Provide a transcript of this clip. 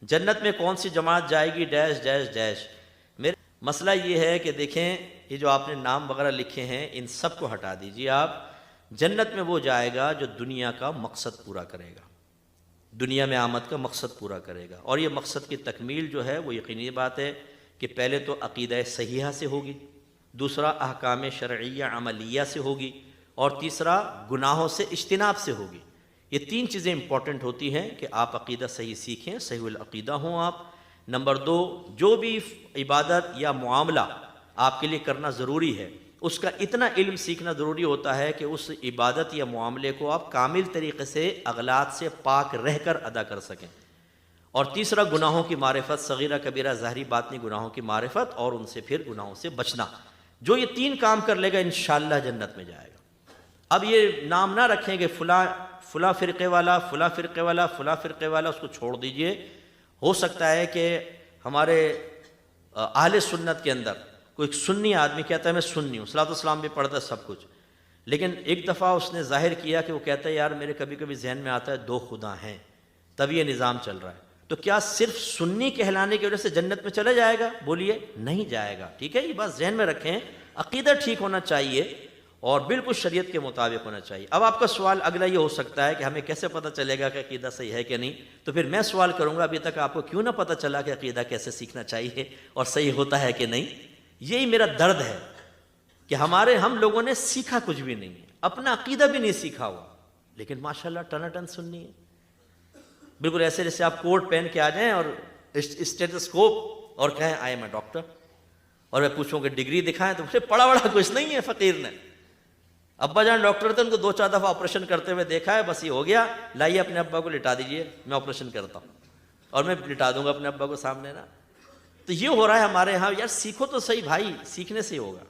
جنت میں کون سی جماعت جائے گی ڈیش ڈیش ڈیش. میرے مسئلہ یہ ہے کہ دیکھیں یہ جو آپ نے نام وغیرہ لکھے ہیں ان سب کو ہٹا دیجیے آپ. جنت میں وہ جائے گا جو دنیا کا مقصد پورا کرے گا، دنیا میں آمد کا مقصد پورا کرے گا. اور یہ مقصد کی تکمیل جو ہے وہ یقینی بات ہے کہ پہلے تو عقیدہ صحیحہ سے ہوگی، دوسرا احکام شرعیہ عملیہ سے ہوگی، اور تیسرا گناہوں سے اجتناب سے ہوگی. یہ تین چیزیں امپورٹنٹ ہوتی ہیں کہ آپ عقیدہ صحیح سیکھیں، صحیح العقیدہ ہوں آپ. نمبر دو، جو بھی عبادت یا معاملہ آپ کے لیے کرنا ضروری ہے اس کا اتنا علم سیکھنا ضروری ہوتا ہے کہ اس عبادت یا معاملے کو آپ کامل طریقے سے اغلاط سے پاک رہ کر ادا کر سکیں. اور تیسرا گناہوں کی معرفت، صغیرہ کبیرہ ظاہری باطنی گناہوں کی معرفت، اور ان سے پھر گناہوں سے بچنا. جو یہ تین کام کر لے گا انشاءاللہ جنت میں جائے گا. اب یہ نام نہ رکھیں کہ فلاں فرقے والا، فلاں فرقے والا، فلاں فرقے والا، اس کو چھوڑ دیجئے. ہو سکتا ہے کہ ہمارے اہل سنت کے اندر کوئی سنی آدمی کہتا ہے میں سنی ہوں، صلاۃ والسلام بھی پڑھتا ہے سب کچھ، لیکن ایک دفعہ اس نے ظاہر کیا کہ وہ کہتا ہے یار میرے کبھی کبھی ذہن میں آتا ہے دو خدا ہیں، تب یہ نظام چل رہا ہے. تو کیا صرف سنی کہلانے کی وجہ سے جنت میں چلا جائے گا؟ بولیے نہیں جائے گا. ٹھیک ہے، یہ بات ذہن میں رکھیں. عقیدہ ٹھیک ہونا چاہیے اور بالکل شریعت کے مطابق ہونا چاہیے. اب آپ کا سوال اگلا یہ ہو سکتا ہے کہ ہمیں کیسے پتہ چلے گا کہ عقیدہ صحیح ہے کہ نہیں؟ تو پھر میں سوال کروں گا ابھی تک آپ کو کیوں نہ پتہ چلا کہ عقیدہ کیسے سیکھنا چاہیے اور صحیح ہوتا ہے کہ نہیں؟ یہی میرا درد ہے کہ ہم لوگوں نے سیکھا کچھ بھی نہیں ہے، اپنا عقیدہ بھی نہیں سیکھا ہوا، لیکن ماشاءاللہ ٹن سننی ہے. بالکل ایسے جیسے آپ کوٹ پہن کے آ جائیں اور اسٹیٹسکوپ اور کہیں آئی ایم اے ڈاکٹر، اور میں پوچھوں کہ ڈگری دکھائیں تو مجھے پڑھا کچھ نہیں ہے. فقیر نے ابا جان ڈاکٹر تھے، ان کو 2-4 دفعہ آپریشن کرتے ہوئے دیکھا ہے، بس یہ ہو گیا، لائیے اپنے ابا کو لٹا دیجئے میں آپریشن کرتا ہوں، اور میں لٹا دوں گا اپنے ابا کو سامنے نا. تو یہ ہو رہا ہے ہمارے ہاں. یار سیکھو تو صحیح بھائی، سیکھنے سے ہی ہوگا.